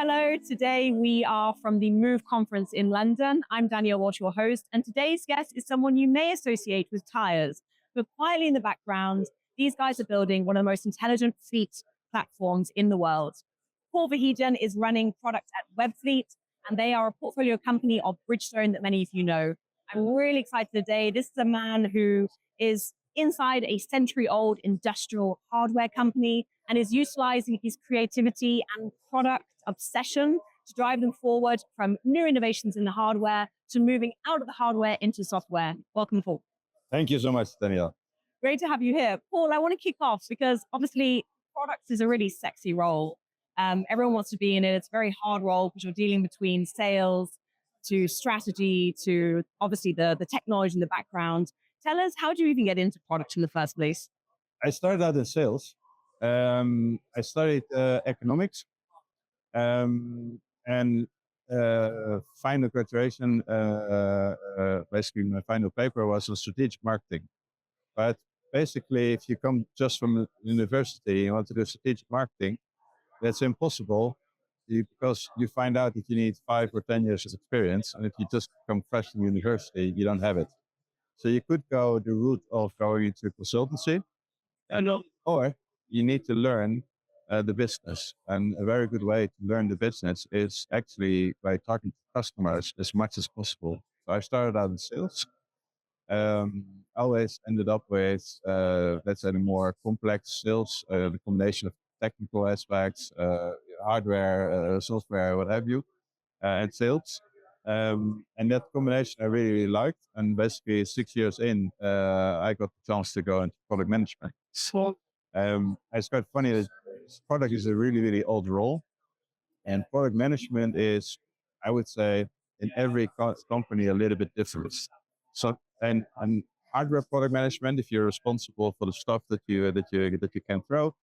Hello, today we are from the Move conference in London. I'm Danielle, your host, and today's guest is someone you may associate with Tyres, but quietly in the background, these guys are building one of the most intelligent fleet platforms in the world. Paul Verheijen is running product at Webfleet, and they are a portfolio company of Bridgestone that many of you know. I'm really excited today. This is a man who is inside a century-old industrial hardware company and is utilizing his creativity and product obsession to drive them forward from new innovations in the hardware to moving out of the hardware into software. Welcome, Paul. Thank you so much, Danielle. Great to have you here. Paul, I want to kick off because obviously products is a really sexy role. Everyone wants to be in it. It's a very hard role because you're dealing between sales to strategy to obviously the technology in the background. Tell us, how do you even get into product in the first place? I started out in sales. I studied economics and final graduation, basically my final paper was on strategic marketing. But basically, if you come just from university and you want to do strategic marketing, that's impossible because you find out that you need 5 or 10 years of experience. And if you just come fresh from university, you don't have it. So you could go the route of going into consultancy, or you need to learn the business. And a very good way to learn the business is actually by talking to customers as much as possible. So I started out in sales. Always ended up with, let's say, the more complex sales, the combination of technical aspects, hardware, software, what have you, and sales. And that combination I really, really liked. And basically 6 years in, I got the chance to go into product management. So it's quite funny that product is a really, really old role. And product management is, I would say, in every company a little bit different. So, and hardware product management, if you're responsible for the stuff that you can throw,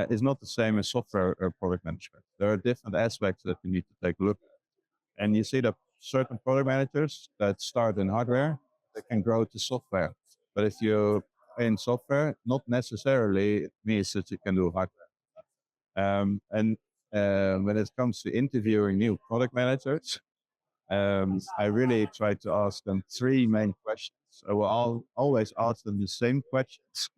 is not the same as software product management. There are different aspects that you need to take a look at. And you see that certain product managers that start in hardware, they can grow to software. But if you're in software, not necessarily it means that you can do hardware. And when it comes to interviewing new product managers, I really try to ask them 3 main questions. I will always ask them the same questions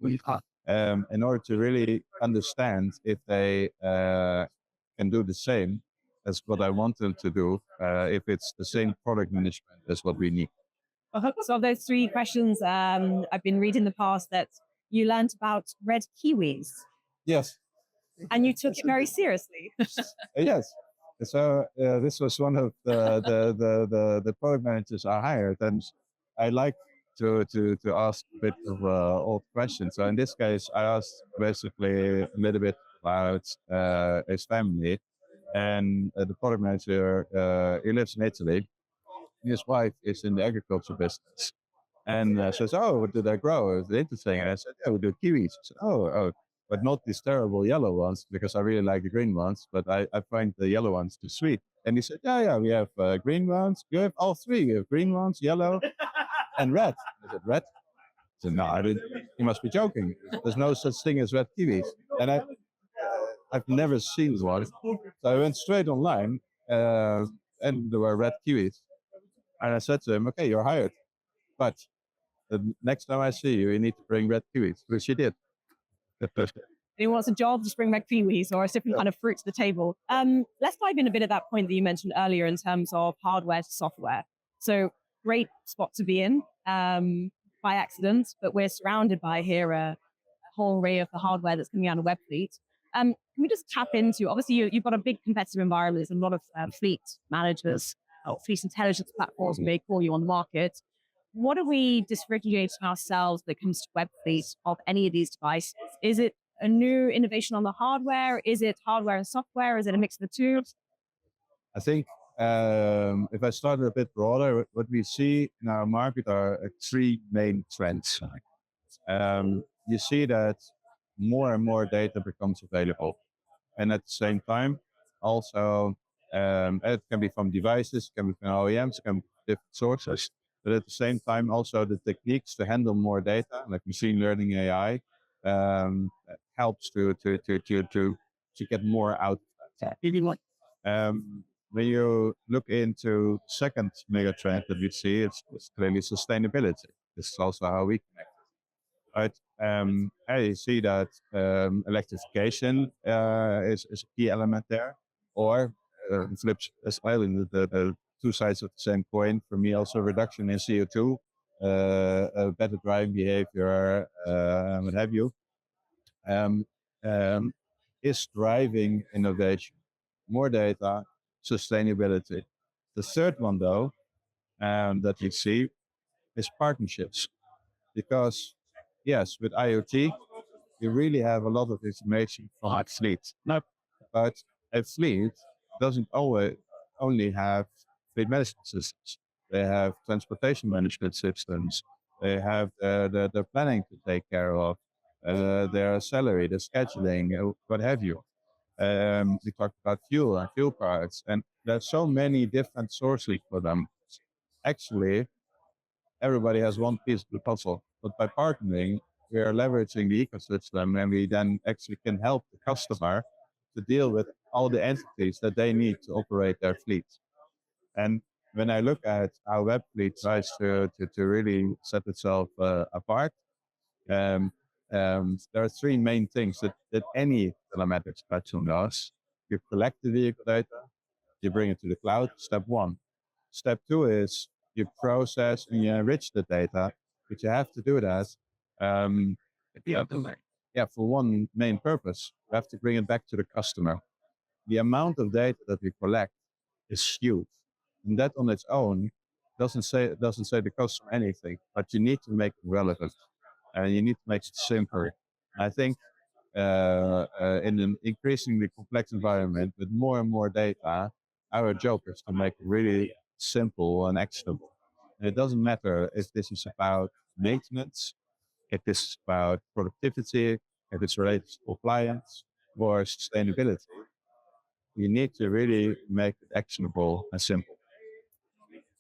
in order to really understand if they can do the same as what I want them to do, if it's the same product management as what we need. So of those 3 questions, I've been reading in the past that you learned about red kiwis. Yes. And you took it very seriously. Yes. So this was one of the product managers I hired, and I like to ask a bit of old questions. So in this case, I asked basically a little bit about his family, and the product manager he lives in Italy. His wife is in the agriculture business, and says, "Oh, what do they grow? It's interesting." And I said, "Yeah, we do kiwis." She said, "Oh, but not these terrible yellow ones because I really like the green ones, but I find the yellow ones too sweet." And he said, "Yeah, we have green ones. You have all 3. We have green ones, yellow, and red." I said, "Red?" I said, "No, I didn't. You must be joking. There's no such thing as red kiwis." And I've never seen one, so I went straight online, and there were red kiwis. And I said to him, "Okay, you're hired, but the next time I see you, you need to bring red kiwis," which he did. He wants a job, just bring red kiwis or a different kind of fruit to the table. Let's dive in a bit at that point that you mentioned earlier in terms of hardware to software. So great spot to be in by accident, but we're surrounded by here a whole array of the hardware that's coming out of Webfleet. Can we just tap into, obviously you've got a big competitive environment. There's a lot of fleet managers or fleet intelligence platforms, may call you on the market. What are we differentiating ourselves when it comes to Webfleet of any of these devices? Is it a new innovation on the hardware? Is it hardware and software? Is it a mix of the 2? I think if I start a bit broader, what we see in our market are 3 main trends. You see that more and more data becomes available. And at the same time, also, it can be from devices, it can be from OEMs, it can be from different sources. But at the same time, also the techniques to handle more data, like machine learning, AI, helps to get more out of that. When you look into second mega trend that we see, it's clearly sustainability. This is also how we connect. Right? I see that electrification is a key element there, or flips as well in the two sides of the same coin. For me, also reduction in CO2, better driving behavior, what have you, um, um, is driving innovation, more data, sustainability. The third one, though, that we see is partnerships, because yes, with IoT, you really have a lot of information from a fleet. No, but a fleet doesn't always only have fleet management systems. They have transportation management systems. They have the planning to take care of, their salary, the scheduling, what have you. We talked about fuel and fuel cards, and there's so many different sources for them. Actually, everybody has one piece of the puzzle, but by partnering, we are leveraging the ecosystem, and we then actually can help the customer to deal with all the entities that they need to operate their fleet. And when I look at how Webfleet tries to really set itself apart, um, there are three main things that any telematics platform does. You collect the vehicle data, you bring it to the cloud, step one. Step two is you process and you enrich the data, but you have to do that um, for one main purpose. You have to bring it back to the customer. The amount of data that we collect is huge, and that on its own doesn't say the customer anything. But you need to make it relevant, and you need to make it simple. I think in an increasingly complex environment with more and more data, our job is to make it really simple and actionable. And it doesn't matter if this is about maintenance, if this is about productivity, if it's related to compliance or sustainability. You need to really make it actionable and simple.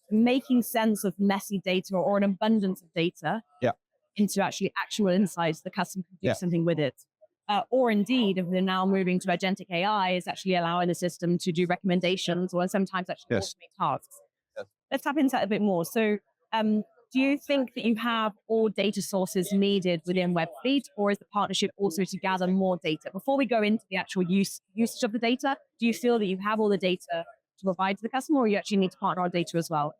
Making sense of messy data or an abundance of data Yeah. into actually actual insights, the customer can do something with it. Or indeed, if they're now moving to agentic AI, is actually allowing the system to do recommendations or sometimes actually automate tasks. Yes. Let's tap into that a bit more. So do you think that you have all data sources needed within Webfleet, or is the partnership also to gather more data? Before we go into the actual usage of the data, do you feel that you have all the data to provide to the customer, or you actually need to partner on data as well?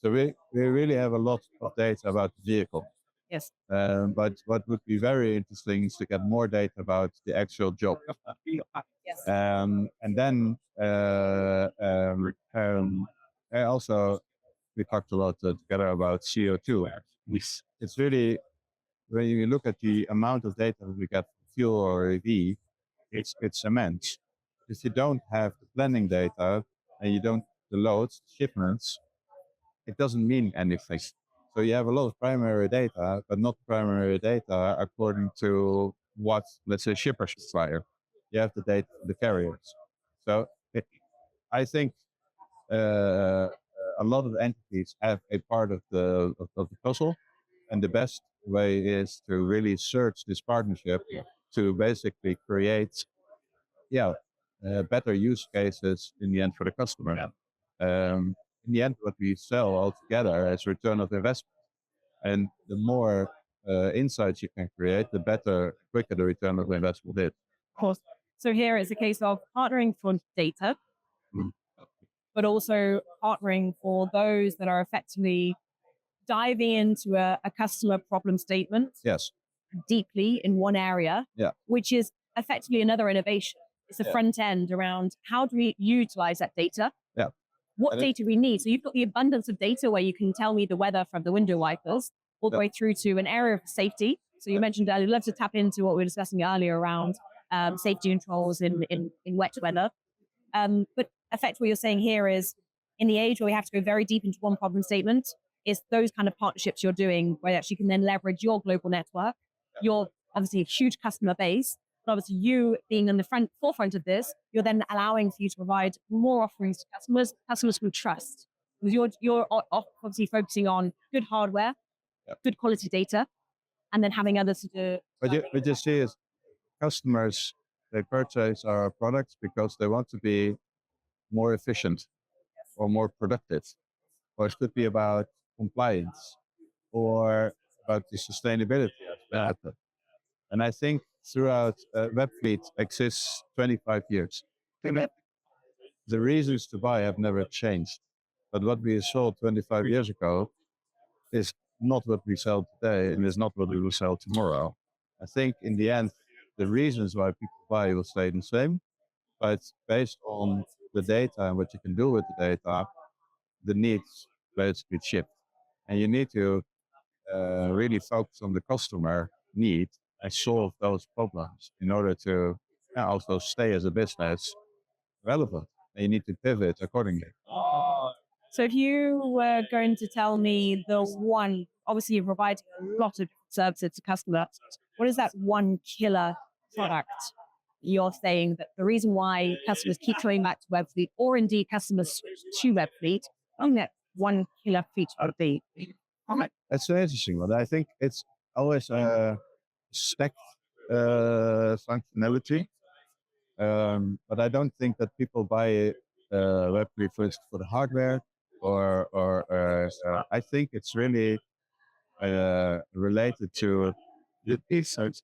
So we really have a lot of data about the vehicle. Yes. But what would be very interesting is to get more data about the actual job. Yes. And then also we talked a lot together about CO2. It's really, when you look at the amount of data that we get from fuel or EV, it's immense. If you don't have the planning data and you don't the loads, shipments, it doesn't mean anything. So you have a lot of primary data, but not primary data according to what, let's say, shippers require. You have the data from the carriers. So I think a lot of entities have a part of the puzzle, and the best way is to really search this partnership to basically create, better use cases in the end for the customer. In the end, what we sell altogether is return of investment. And the more insights you can create, the better, quicker the return of investment is. Of course. So here it's a case of partnering for data, but also partnering for those that are effectively diving into a customer problem statement Yes. deeply in one area, which is effectively another innovation. It's a front end around how do we utilize that data? Yeah. What data we need? So you've got the abundance of data where you can tell me the weather from the window wipers, all the way through to an area of safety. So you mentioned I'd love to tap into what we were discussing earlier around safety controls in wet weather. But effectively, what you're saying here is, in the age where we have to go very deep into one problem statement, is those kind of partnerships you're doing where actually you can then leverage your global network, your obviously a huge customer base, but obviously you being in the forefront of this, you're then allowing for you to provide more offerings to customers who trust. Because you're obviously focusing on good hardware, good quality data, and then having others to do. What you see is customers, they purchase our products because they want to be more efficient or more productive, or it could be about compliance or about the sustainability aspect. And I think throughout Webfleet exists 25 years. The reasons to buy have never changed. But what we sold 25 years ago is not what we sell today and is not what we will sell tomorrow. I think in the end, the reasons why people buy will stay the same, but based on the data and what you can do with the data, the needs basically shift. And you need to really focus on the customer need and solve those problems in order to also stay as a business relevant. And you need to pivot accordingly. So if you were going to tell me the one, obviously you're providing a lot of services to customers, what is that one killer product you're saying that the reason why customers keep coming back to Webfleet, or indeed customers switch to Webfleet, on that one killer feature would be? That's an interesting one. I think it's always a stacked functionality. But I don't think that people buy Webfleet first for the hardware, I think it's really related to the insights,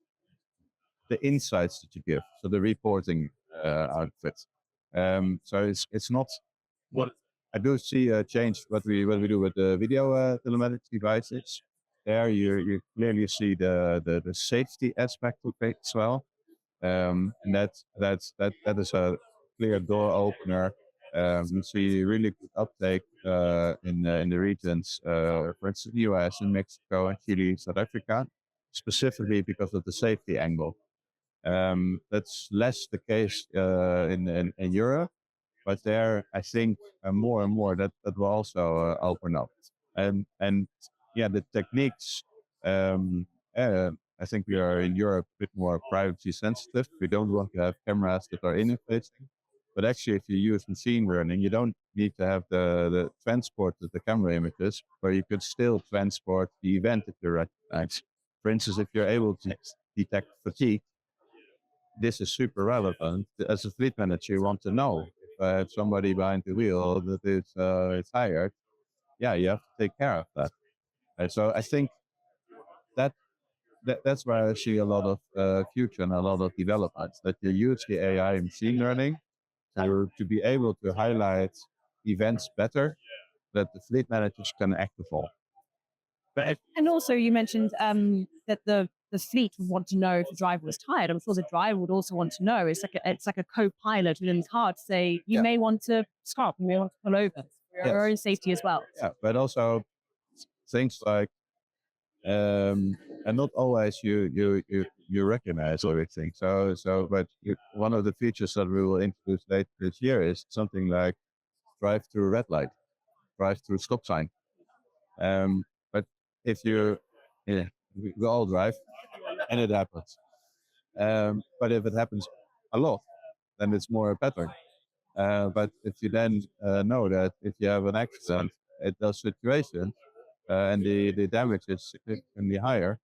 that you give, so the reporting outfit. So it's not what I do see a change what we do with the video telematics devices. There you clearly see the safety aspect of it as well. And that is a clear door opener. We see really good uptake in the regions, for instance, the US and Mexico and Chile, South Africa, specifically because of the safety angle. That's less the case in Europe, but there I think more and more that will also open up. And yeah, the techniques. Um, I think we are in Europe a bit more privacy sensitive. We don't want to have cameras that are interfacing. But actually, if you use machine learning, you don't need to have the transport of the camera images, but you could still transport the event that you recognize. For instance, if you're able to detect fatigue, this is super relevant. As a fleet manager, you want to know if I have somebody behind the wheel that is tired. Yeah, you have to take care of that. And so I think that that's where I see a lot of future and a lot of developments, that you use the AI and machine learning to be able to highlight events better that the fleet managers can act upon. And also, you mentioned that the fleet would want to know if the driver was tired. I'm sure the driver would also want to know. It's like a co-pilot within his car to say, you may want to stop, you may want to pull over for your own safety as well. Yeah, but also things like, and not always you recognize everything. But one of the features that we will introduce later this year is something like drive through red light, drive through stop sign. But if we all drive, and it happens. But if it happens a lot, then it's more a pattern. But if you then know that if you have an accident at those situations and the damage is significantly higher,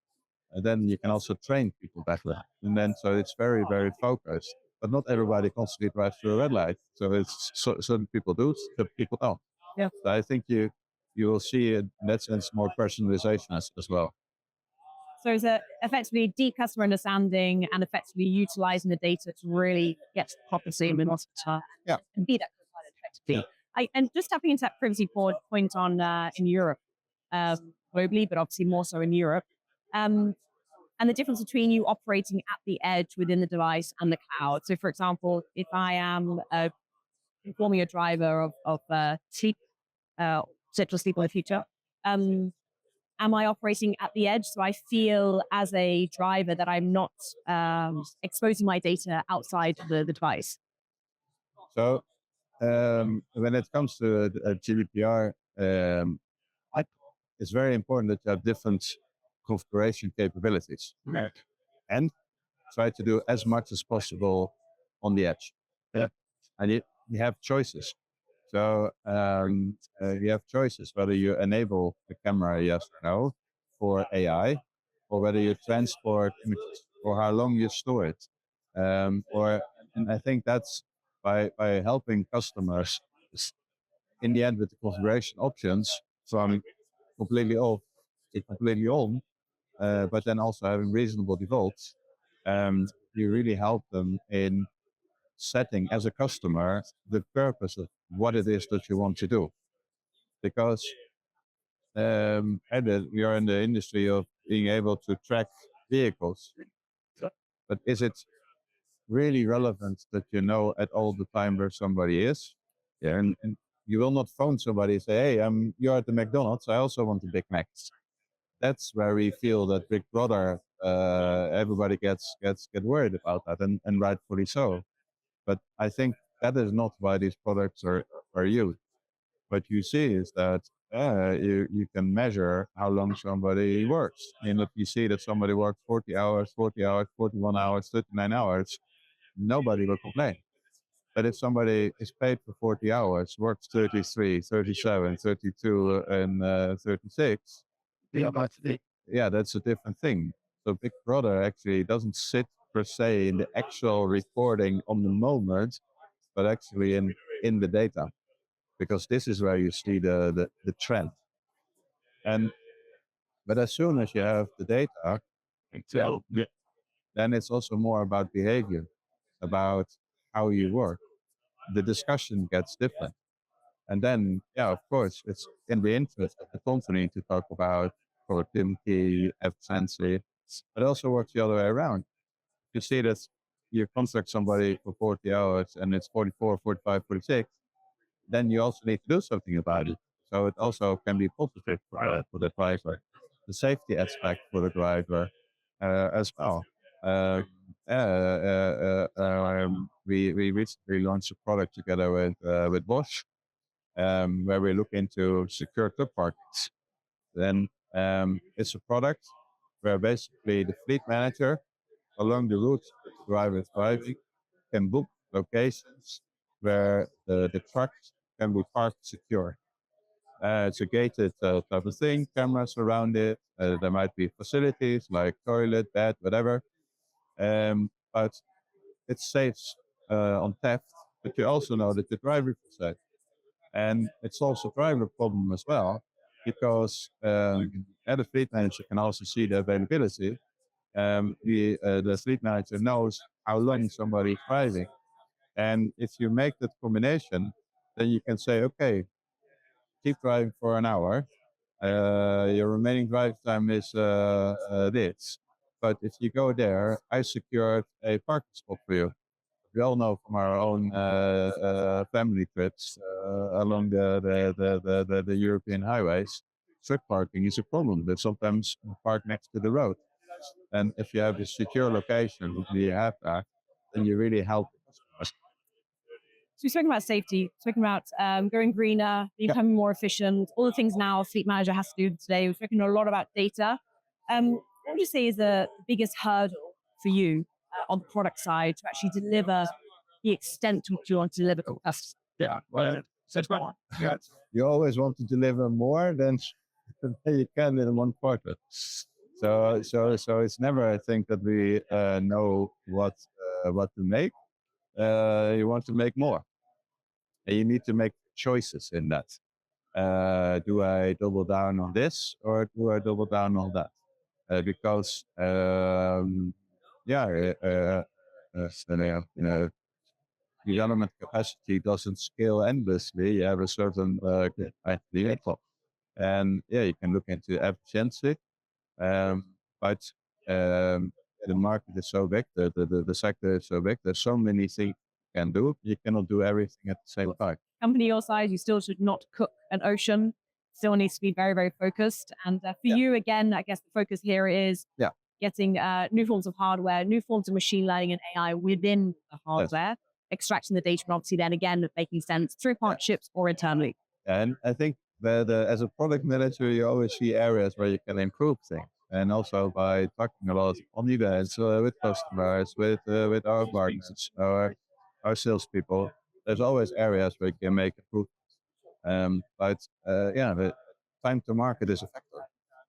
then you can also train people better. And then so it's very, very focused. But not everybody constantly drives through a red light. So it's certain people do, some people don't. Yeah. So I think you will see in that sense more personalization as well. So it's effectively deep customer understanding and effectively utilizing the data to really get to the proper scene and be that co-pilot effectively. And just tapping into that privacy point on in Europe, globally, but obviously more so in Europe, and the difference between you operating at the edge within the device and the cloud. So, for example, if I am informing a driver of sleep, central sleep in the future, am I operating at the edge? So I feel as a driver that I'm not exposing my data outside the device. So when it comes to GDPR, it's very important that you have different configuration capabilities. Right. And try to do as much as possible on the edge. Yeah. And you have choices. So you have choices whether you enable the camera, yes or no, for AI, or whether you transport images, or how long you store it. And I think that's by helping customers in the end with the configuration options from completely off to completely on, but then also having reasonable defaults, you really help them in setting as a customer the purpose of what it is that you want to do. Because we are in the industry of being able to track vehicles, but is it really relevant that you know at all the time where somebody is? Yeah, and you will not phone somebody and say, "Hey, you're at the McDonald's. I also want a Big Mac." That's where we feel that Big Brother, everybody gets worried about that, and rightfully so. But I think that is not why these products are used. What you see is that you can measure how long somebody works. And if you see that somebody works 40 hours, 41 hours, 39 hours, nobody will complain. But if somebody is paid for 40 hours, works 33, 37, 32, and 36, yeah, that's a different thing. So Big Brother actually doesn't sit per se in the actual recording on the moment, but actually in the data, because this is where you see the trend. And but as soon as you have the data, then it's also more about behavior, about how you work. The discussion gets different. And then, yeah, of course, it's in the interest of the company to talk about productivity, efficiency, but it also works the other way around. You see that you contract somebody for 40 hours and it's 44, 45, 46, then you also need to do something about it. So it also can be positive for the driver, the safety aspect for the driver as well. Uh, we recently launched a product together with Bosch, where we look into secure club parkings. Then it's a product where basically the fleet manager along the route the driver is driving can book locations where the trucks can be parked secure. It's a gated type of thing, cameras around it. There might be facilities like toilet, bed, whatever. But it saves on theft, but you also know that the driver is safe. And it solves the driver problem as well, because the fleet manager can also see the availability. The fleet manager knows how long somebody is driving. And if you make that combination, then you can say, okay, keep driving for an hour. Your remaining drive time is this. But if you go there, I secured a parking spot for you. We all know from our own family trips along the European highways, truck parking is a problem. But sometimes you park next to the road. And if you have a secure location, you have that, then you really help customers. So we've spoken about safety, spoken about going greener, becoming more efficient, all the things now a fleet manager has to do today. We've spoken a lot about data. What would you say is the biggest hurdle for you on the product side to actually deliver the extent to which you want to deliver to customers? You always want to deliver more than you can in one quarter. So it's never, I think, that we know what to make. You want to make more, and you need to make choices in that. Do I double down on this, or do I double down on that? Because development capacity doesn't scale endlessly. You have a certain vehicle, and yeah, you can look into efficiency, but the market is so big, the sector is so big. There's so many things you can do. You cannot do everything at the same time. Company your size, you still should not cook an ocean. Still needs to be very, very focused. And for you, again, I guess the focus here is getting new forms of hardware, new forms of machine learning and AI within the hardware, extracting the data, and obviously then again making sense through partnerships or internally. And I think that as a product manager, you always see areas where you can improve things. And also by talking a lot on events with customers, with our partners, our salespeople, there's always areas where you can make improvements. The time to market is a factor,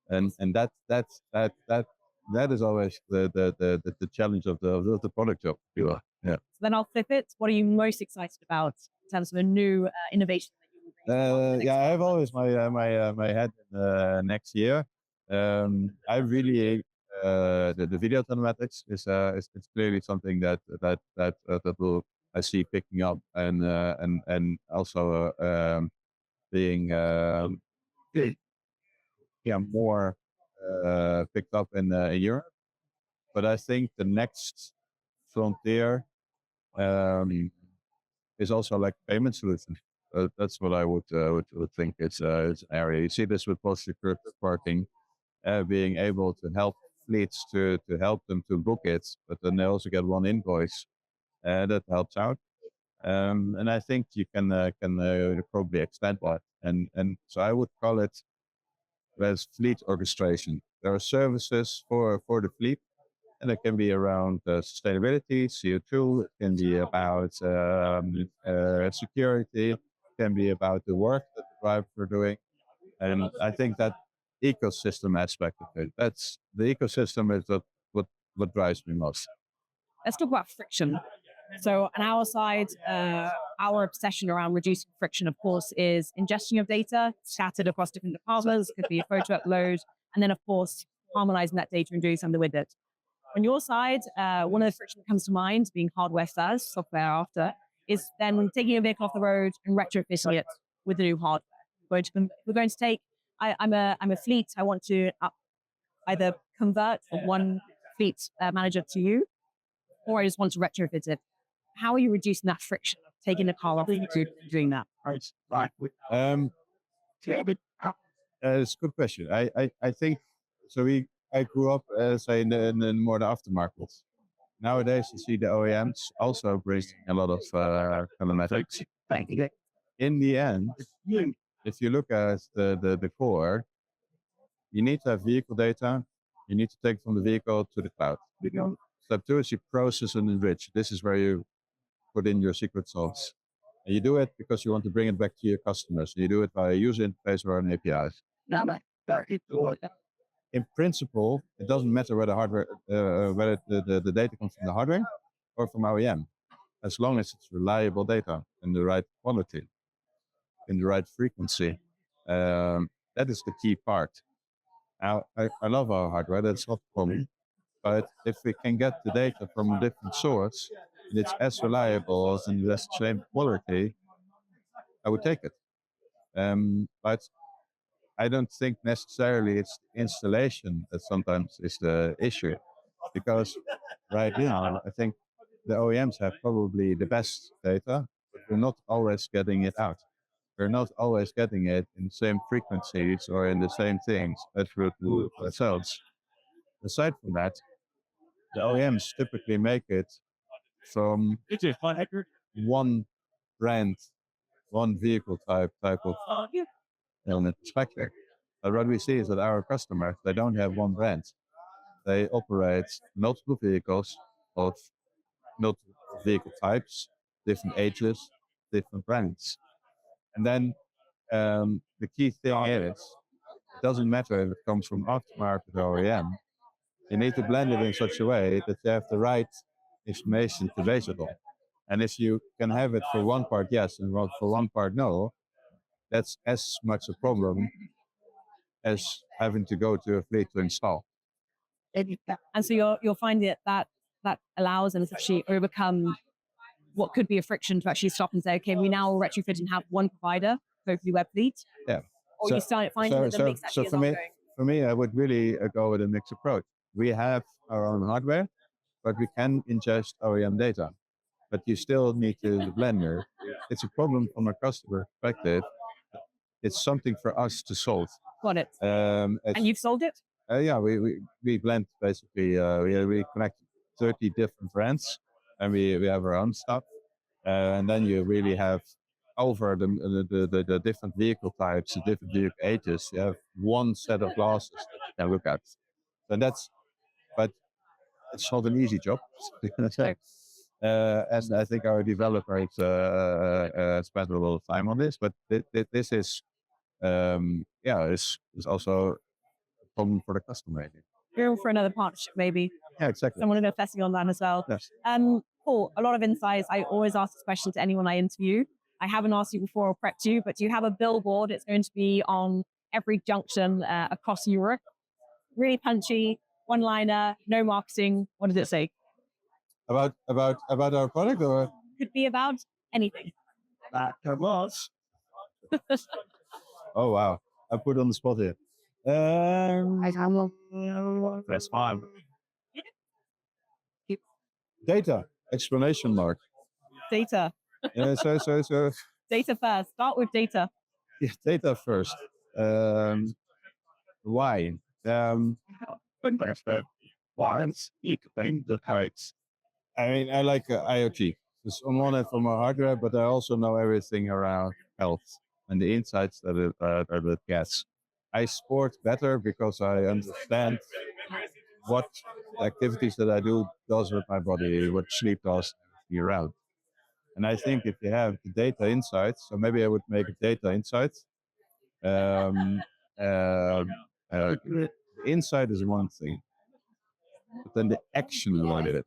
and that is always the challenge of the product job. Yeah. So then I'll flip it. What are you most excited about in terms of a new innovation that you will bring to market next Yeah, I year? have always my head in next year. I really the video telematics is it's clearly something that will I see picking up and also being yeah more picked up in Europe. But I think the next frontier um, is also like payment solutions. That's what I would think it's an area. You see this with post-secure parking, being able to help fleets to help them to book it, but then they also get one invoice that helps out. And I think you can probably extend that. And so I would call it as fleet orchestration. There are services for the fleet, and it can be around sustainability, CO2. It can be about security. It can be about the work that the drivers are doing. And I think that ecosystem aspect of it, that's the ecosystem is what drives me most. Let's talk about friction. So on our side, our obsession around reducing friction, of course, is ingestion of data scattered across different departments. It could be a photo upload, and then, of course, harmonizing that data and doing something with it. On your side, one of the friction that comes to mind, being hardware first, software after, is then taking a vehicle off the road and retrofitting it with the new hardware. We're going to take. I'm a fleet. I want to either convert from one fleet manager to you, or I just want to retrofit it. How are you reducing that friction of taking the car off and doing that? Um, it's a good question. I think so. I grew up, say, in more the aftermarket. Nowadays, you see the OEMs also bring a lot of telematics. In the end, if you look at the core, you need to have vehicle data. You need to take from the vehicle to the cloud. Step two is you process and enrich. This is where you put in your secret sauce. And you do it because you want to bring it back to your customers. You do it via a user interface or an API. In principle, it doesn't matter whether hardware, whether the data comes from the hardware or from OEM, as long as it's reliable data in the right quality, in the right frequency. That is the key part. Now, I love our hardware, that's not a problem. But if we can get the data from a different source and it's as reliable as in the same quality, I would take it. But I don't think necessarily it's the installation that sometimes is the issue. Because right now, I think the OEMs have probably the best data, but we're not always getting it out. We're not always getting it in the same frequencies or in the same things as we do ourselves. Aside from that, the OEMs typically make it from one brand, one vehicle type of perspective. But what we see is that our customers, they don't have one brand. They operate multiple vehicles of multiple vehicle types, different ages, different brands. And then the key thing is, it doesn't matter if it comes from aftermarket or OEM. You need to blend it in such a way that you have the right information to base it on. And if you can have it for one part yes and for one part no, that's as much a problem as having to go to a fleet to install. And so you're finding that allows and essentially overcome what could be a friction to actually stop and say, okay, we now retrofit and have one provider, hopefully Webfleet. Yeah. Or you start finding that the mix actually is ongoing. For me, I would really go with a mixed approach. We have our own hardware, but we can ingest OEM data. But you still need to blend it. It's a problem from a customer perspective. It's something for us to solve. Got it. And you've solved it? Yeah, we blend basically. We connect 30 different brands, and we have our own stuff. And then you really have over the different vehicle types, the different vehicle ages. You have one set of glasses that you can look at. And but it's not an easy job. And I think our developers spent a lot of time on this, but this is, is also a problem for the customer. Room for another partnership, maybe. Yeah, exactly. Someone investing on that as well. Yes. Paul, a lot of insights. I always ask this question to anyone I interview. I haven't asked you before or prepped you, but do you have a billboard? It's going to be on every junction across Europe. Really punchy, one-liner, no marketing. What does it say? About our product, or Could be about anything. That was. Oh wow! I put on the spot here. That's fine. Data explanation mark. Data. Yeah, so. Data first. Start with data. Yeah, data first. Why? I mean, I like IoT. It's on one hand for my hardware, but I also know everything around health and the insights that it gets. I sport better because I understand what activities that I do does with my body, what sleep does year round. And I think if you have the data insights, so maybe I would make a data insight. Um, the insight is one thing, but then the action behind it,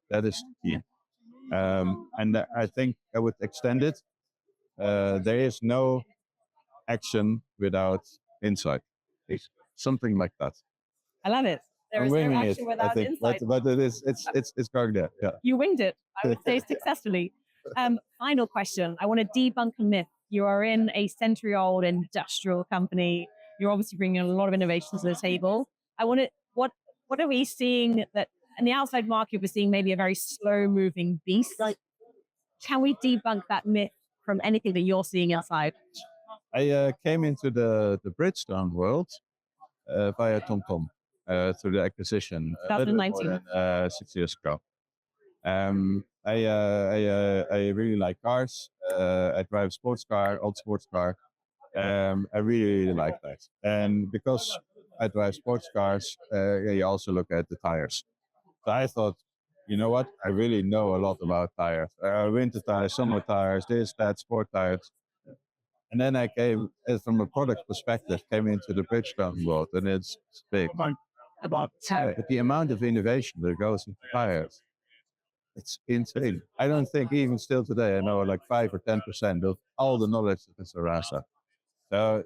that is the key. And I think I would extend it. There is no action without insight. It's something like that. I love it. There is no action without insight. But it's going there. Yeah. You winged it, I would say, successfully. Final question. I want to debunk a myth. You are in a century-old industrial company. You're obviously bringing a lot of innovations to the table. What are we seeing that in the outside market, we're seeing maybe a very slow-moving beast? Can we debunk that myth from anything that you're seeing inside? I came into the Bridgestone world via TomTom through the acquisition 2019. 6 years ago. I really like cars. I drive a sports car, old sports car. I really like that. And because I drive sports cars, you also look at the tires. So I thought, you know what? I really know a lot about tires. Winter tires, summer tires, this, that, sport tires. And then I came, from a product perspective, came into the Bridgestone world, and it's big. But the amount of innovation that goes into tires, it's insane. I don't think even still today I know like 5 or 10% of all the knowledge that is around that. So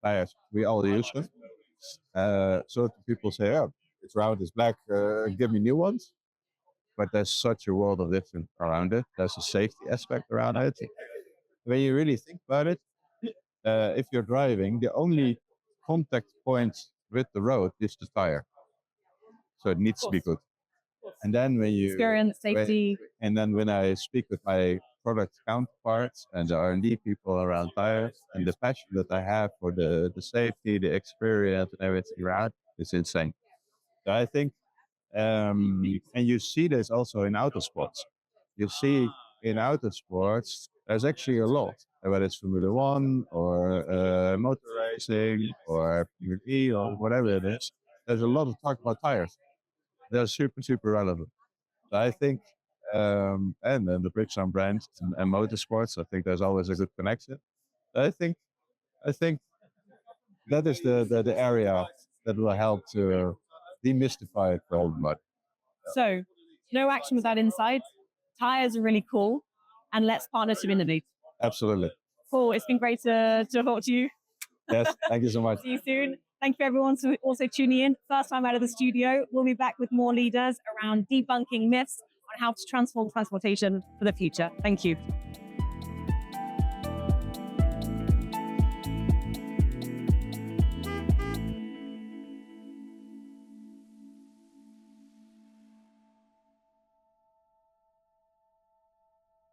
tires, we all use them. So people say, oh, it's round, it's black, give me new ones. But there's such a world of difference around it. There's a safety aspect around it. When you really think about it, if you're driving, the only contact point with the road is the tire. So it needs to be good. And then when you experience safety, and then when I speak with my product counterparts and the R&D people around tires, and the passion that I have for the safety, the experience, and everything around, it's insane. So I think, and you see this also in autosports. You see in autosports, there's actually a lot, whether it's Formula One or motor racing or PvP or whatever it is. There's a lot of talk about tires. They're super, super relevant. So I think, and then the Bridgestone brand and motorsports, I think there's always a good connection. I think that is the area that will help to demystify it for everybody. So, no action without insight. Tires are really cool, and let's partner to innovate. Absolutely. Paul, it's been great to talk to you. Yes, thank you so much. See you soon. Thank you everyone for also tuning in. First time out of the studio. We'll be back with more leaders around debunking myths on how to transform transportation for the future. Thank you.